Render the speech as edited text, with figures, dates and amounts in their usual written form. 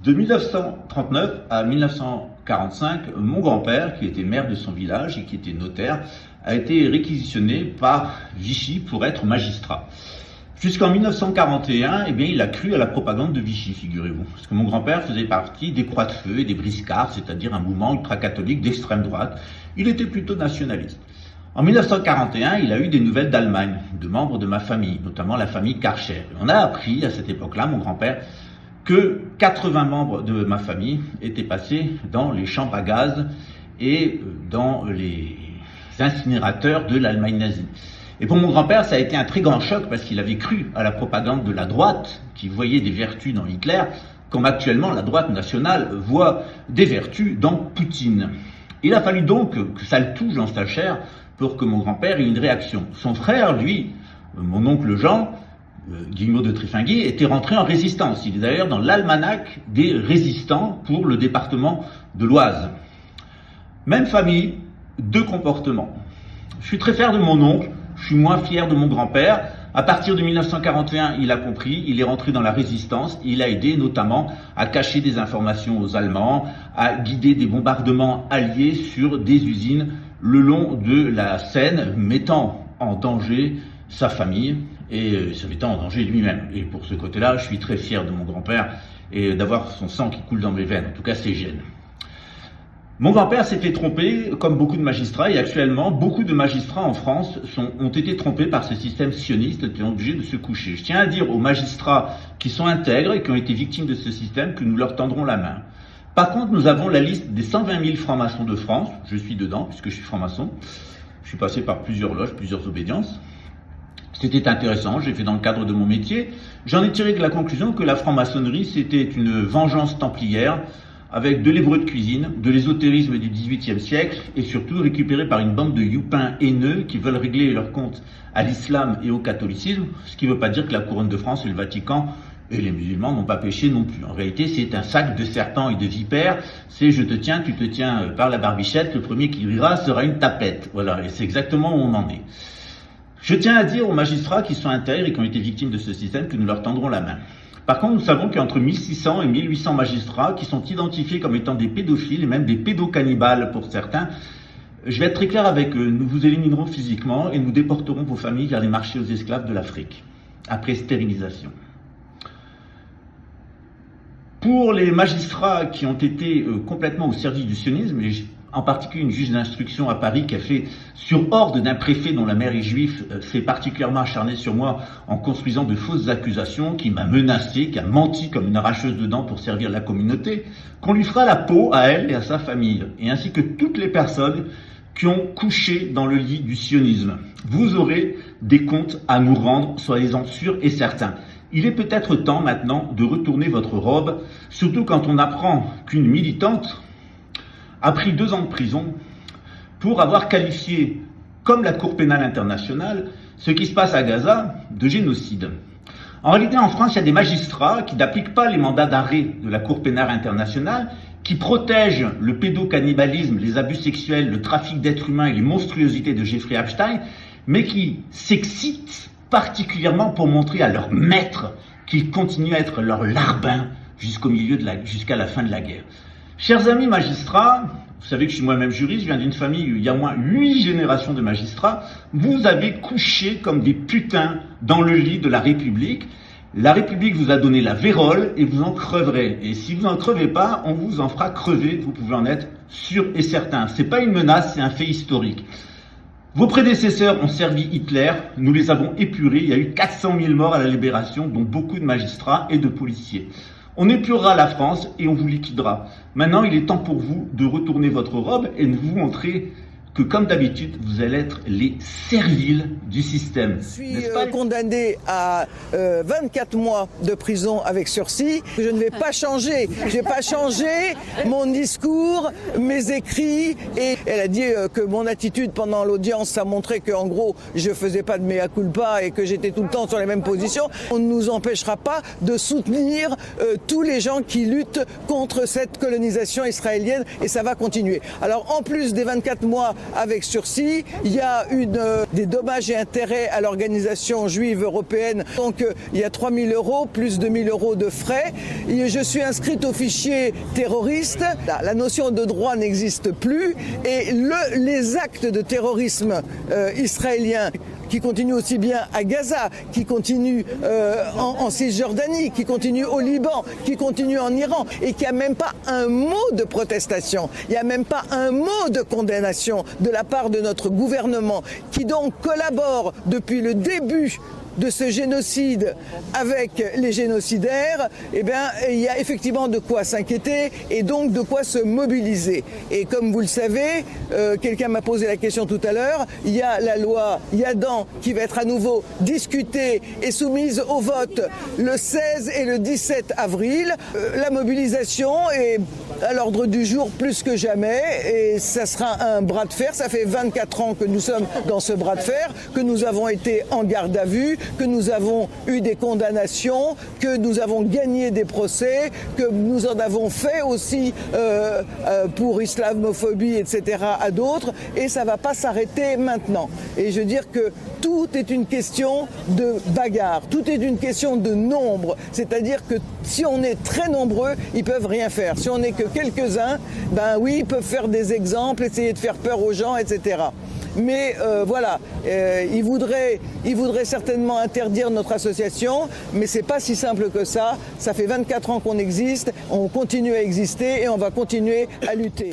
De 1939 à 1945, mon grand-père, qui était maire de son village et qui était notaire, a été réquisitionné par Vichy pour être magistrat. Jusqu'en 1941, il a cru à la propagande de Vichy, figurez-vous. Parce que mon grand-père faisait partie des Croix de Feu et des Briscards, c'est-à-dire un mouvement ultra-catholique d'extrême droite. Il était plutôt nationaliste. En 1941, il a eu des nouvelles d'Allemagne, de membres de ma famille, notamment la famille Karcher. On a appris à cette époque-là, mon grand-père, que 80 membres de ma famille étaient passés dans les chambres à gaz et dans les incinérateurs de l'Allemagne nazie. Et pour mon grand-père, ça a été un très grand choc parce qu'il avait cru à la propagande de la droite qui voyait des vertus dans Hitler, comme actuellement la droite nationale voit des vertus dans Poutine. Il a fallu donc que ça le touche dans sa chair pour que mon grand-père ait une réaction. Son frère, lui, mon oncle Jean, Guillemot de Tréfinguier, était rentré en résistance. Il est d'ailleurs dans l'almanach des résistants pour le département de l'Oise. Même famille, deux comportements. Je suis très fier de mon oncle, je suis moins fier de mon grand-père. À partir de 1941, il a compris, il est rentré dans la résistance, il a aidé notamment à cacher des informations aux Allemands, à guider des bombardements alliés sur des usines le long de la Seine, mettant en danger sa famille et se mettant en danger lui-même. Et pour ce côté-là, je suis très fier de mon grand-père et d'avoir son sang qui coule dans mes veines, en tout cas ses gènes. Mon grand-père s'est fait tromper, comme beaucoup de magistrats, et actuellement, beaucoup de magistrats en France ont été trompés par ce système sioniste qui est obligé de se coucher. Je tiens à dire aux magistrats qui sont intègres et qui ont été victimes de ce système que nous leur tendrons la main. Par contre, nous avons la liste des 120 000 francs-maçons de France. Je suis dedans, puisque je suis franc-maçon. Je suis passé par plusieurs loges, plusieurs obédiences. C'était intéressant, j'ai fait dans le cadre de mon métier. J'en ai tiré de la conclusion que la franc-maçonnerie, c'était une vengeance templière, avec de l'hébreu de cuisine, de l'ésotérisme du XVIIIe siècle, et surtout récupéré par une bande de youpins haineux qui veulent régler leur compte à l'islam et au catholicisme, ce qui ne veut pas dire que la couronne de France et le Vatican et les musulmans n'ont pas péché non plus. En réalité, c'est un sac de serpents et de vipères, c'est je te tiens, tu te tiens par la barbichette, le premier qui rira sera une tapette. Voilà, et c'est exactement où on en est. Je tiens à dire aux magistrats qui sont intègres et qui ont été victimes de ce système que nous leur tendrons la main. Par contre, nous savons qu'il y a entre 1600 et 1800 magistrats qui sont identifiés comme étant des pédophiles et même des pédocannibales pour certains. Je vais être très clair avec eux, nous vous éliminerons physiquement et nous déporterons vos familles vers les marchés aux esclaves de l'Afrique, après stérilisation. Pour les magistrats qui ont été complètement au service du sionisme, et en particulier une juge d'instruction à Paris qui a fait, sur ordre d'un préfet dont la mère est juive, s'est particulièrement acharné sur moi en construisant de fausses accusations, qui m'a menacé, qui a menti comme une arracheuse de dents pour servir la communauté, qu'on lui fera la peau à elle et à sa famille, et ainsi que toutes les personnes qui ont couché dans le lit du sionisme. Vous aurez des comptes à nous rendre, soyez-en sûrs et certains. Il est peut-être temps maintenant de retourner votre robe, surtout quand on apprend qu'une militante a pris 2 ans de prison pour avoir qualifié, comme la Cour pénale internationale, ce qui se passe à Gaza de génocide. En réalité, en France, il y a des magistrats qui n'appliquent pas les mandats d'arrêt de la Cour pénale internationale, qui protègent le pédocannibalisme, les abus sexuels, le trafic d'êtres humains et les monstruosités de Jeffrey Epstein, mais qui s'excitent particulièrement pour montrer à leurs maîtres qu'ils continuent à être leur larbin jusqu'à la fin de la guerre. Chers amis magistrats, vous savez que je suis moi-même juriste, je viens d'une famille où il y a au moins 8 générations de magistrats, vous avez couché comme des putains dans le lit de la République. La République vous a donné la vérole et vous en creverez. Et si vous n'en crevez pas, on vous en fera crever, vous pouvez en être sûr et certain. C'est pas une menace, c'est un fait historique. Vos prédécesseurs ont servi Hitler, nous les avons épurés, il y a eu 400 000 morts à la Libération, dont beaucoup de magistrats et de policiers. On épurera la France et on vous liquidera. Maintenant, il est temps pour vous de retourner votre robe et de vous montrer que, comme d'habitude, vous allez être les serviles du système. Je suis condamné à 24 mois de prison avec sursis. Je ne vais pas changer. Je n'ai pas changé mon discours, mes écrits. Et elle a dit que mon attitude pendant l'audience, ça montrait qu'en gros, je faisais pas de mea culpa et que j'étais tout le temps sur les mêmes positions. On ne nous empêchera pas de soutenir tous les gens qui luttent contre cette colonisation israélienne et ça va continuer. Alors, en plus des 24 mois avec sursis. Il y a des dommages et intérêts à l'organisation juive européenne. Donc il y a 3 000 € plus 2 000 € de frais. Et je suis inscrite au fichier terroriste. La notion de droit n'existe plus et les actes de terrorisme israéliens qui continue aussi bien à Gaza, qui continue en Cisjordanie, qui continue au Liban, qui continue en Iran, et qui a même pas un mot de protestation, il n'y a même pas un mot de condamnation de la part de notre gouvernement, qui donc collabore depuis le début de ce génocide avec les génocidaires, eh bien, il y a effectivement de quoi s'inquiéter et donc de quoi se mobiliser. Et comme vous le savez, quelqu'un m'a posé la question tout à l'heure, il y a la loi Yadan qui va être à nouveau discutée et soumise au vote le 16 et le 17 avril. La mobilisation est à l'ordre du jour plus que jamais et ça sera un bras de fer. Ça fait 24 ans que nous sommes dans ce bras de fer, que nous avons été en garde à vue, que nous avons eu des condamnations, que nous avons gagné des procès, que nous en avons fait aussi pour islamophobie, etc. à d'autres, et ça ne va pas s'arrêter maintenant. Et je veux dire que tout est une question de bagarre, tout est une question de nombre, c'est-à-dire que si on est très nombreux, ils peuvent rien faire. Si on n'est que quelques-uns, ben oui, ils peuvent faire des exemples, essayer de faire peur aux gens, etc. Mais voilà, ils voudraient certainement interdire notre association, mais c'est pas si simple que ça. Ça fait 24 ans qu'on existe, on continue à exister et on va continuer à lutter.